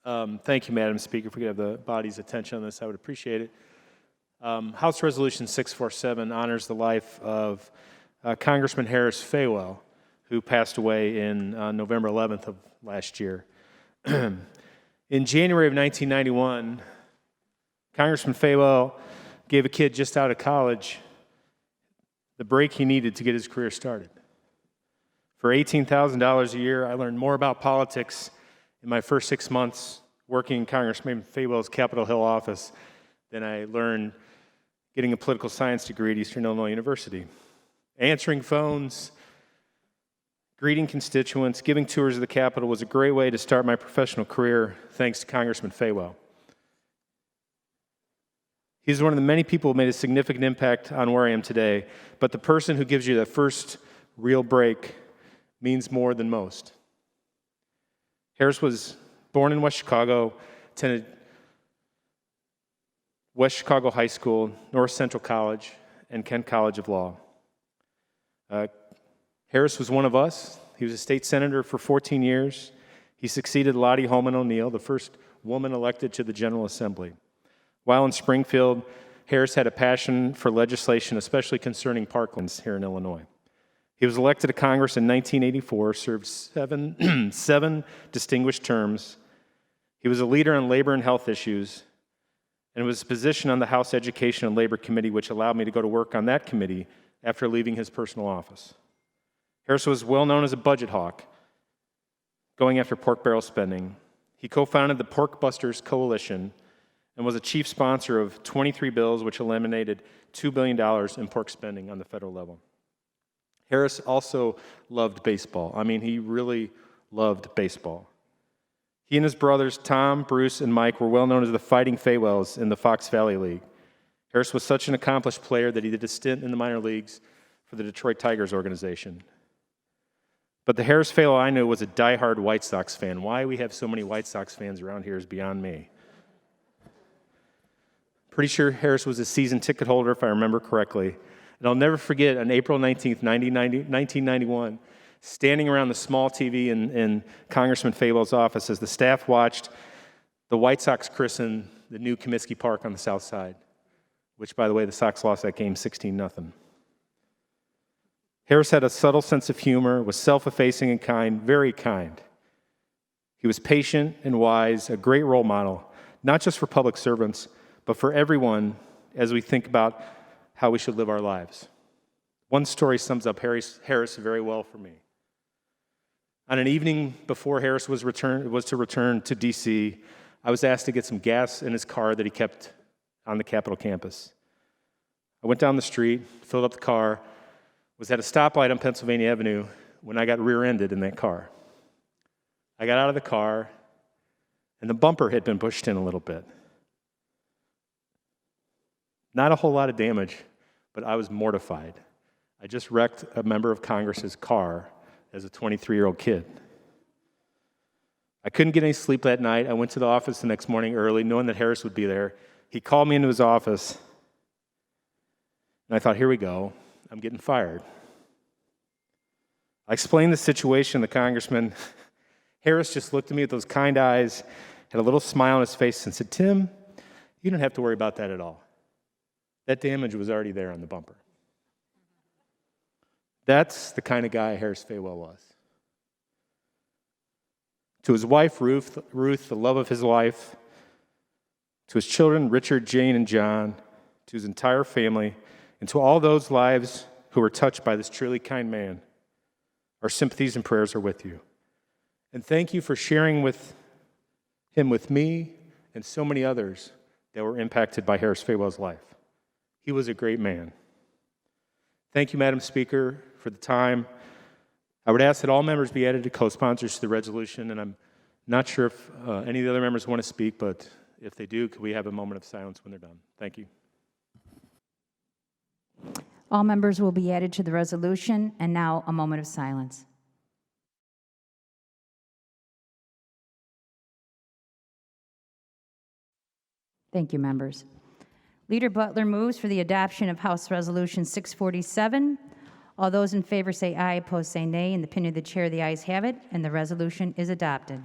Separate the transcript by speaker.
Speaker 1: Thank you, Madam Speaker. If we could have the body's attention on this, I would appreciate it. House Resolution 647 honors the life of Congressman Harris Fawell, who passed away in November 11th of last year. In January of 1991, Congressman Fawell gave a kid just out of college the break he needed to get his career started. For $18,000 a year, I learned more about politics in my first 6 months working in Congressman Fawell's Capitol Hill office than I learned getting a political science degree at Eastern Illinois University. Answering phones, greeting constituents, giving tours of the Capitol was a great way to start my professional career, thanks to Congressman Fawell. He's one of the many people who made a significant impact on where I am today, but the person who gives you that first real break means more than most. Harris was born in West Chicago, attended West Chicago High School, North Central College, and Kent College of Law. Harris was one of us. He was a state senator for 14 years. He succeeded Lottie Holman O'Neill, the first woman elected to the General Assembly. While in Springfield, Harris had a passion for legislation, especially concerning parklands here in Illinois. He was elected to Congress in 1984, served seven distinguished terms. He was a leader on labor and health issues, and was positioned on the House Education and Labor Committee, which allowed me to go to work on that committee after leaving his personal office. Harris was well known as a budget hawk, going after pork barrel spending. He co-founded the Porkbusters Coalition and was a chief sponsor of 23 bills which eliminated $2 billion in pork spending on the federal level. Harris also loved baseball. I mean, he really loved baseball. He and his brothers, Tom, Bruce, and Mike, were well known as the Fighting Fawells in the Fox Valley League. Harris was such an accomplished player that he did a stint in the minor leagues for the Detroit Tigers organization. But the Harris Fawell I knew was a diehard White Sox fan. Why we have so many White Sox fans around here is beyond me. Pretty sure Harris was a season ticket holder, if I remember correctly. And I'll never forget, on April 19th, 1991, standing around the small TV in Congressman Fawell's office as the staff watched the White Sox christen the new Comiskey Park on the south side, which, by the way, the Sox lost that game 16-0. Harris had a subtle sense of humor, was self-effacing and kind, very kind. He was patient and wise, a great role model, not just for public servants, but for everyone as we think about how we should live our lives. One story sums up Harris very well for me. On an evening before Harris was to return to D.C., I was asked to get some gas in his car that he kept on the Capitol campus. I went down the street, filled up the car, was at a stoplight on Pennsylvania Avenue when I got rear-ended in that car. I got out of the car, and the bumper had been pushed in a little bit. Not a whole lot of damage, but I was mortified. I just wrecked a member of Congress's car as a 23-year-old kid. I couldn't get any sleep that night. I went to the office the next morning early, knowing that Harris would be there. He called me into his office, and I thought, here we go. I'm getting fired. I explained the situation to the congressman. Harris just looked at me with those kind eyes, had a little smile on his face, and said, Tim, you don't have to worry about that at all. That damage was already there on the bumper. That's the kind of guy Harris Fawell was. To his wife, Ruth, the love of his life, to his children, Richard, Jane, and John, to his entire family, and to all those lives who were touched by this truly kind man, our sympathies and prayers are with you. And thank you for sharing with him with me and so many others that were impacted by Harris Fawell's life. He was a great man. Thank you, Madam Speaker, for the time. I would ask that all members be added to co-sponsors to the resolution, and I'm not sure if any of the other members want to speak, but if they do, could we have a moment of silence when they're done? Thank you.
Speaker 2: All members will be added to the resolution, and now a moment of silence. Thank you, members. Leader Butler moves for the adoption of House Resolution 647. All those in favor say aye, opposed say nay. In the opinion of the chair, the ayes have it, and the resolution is adopted.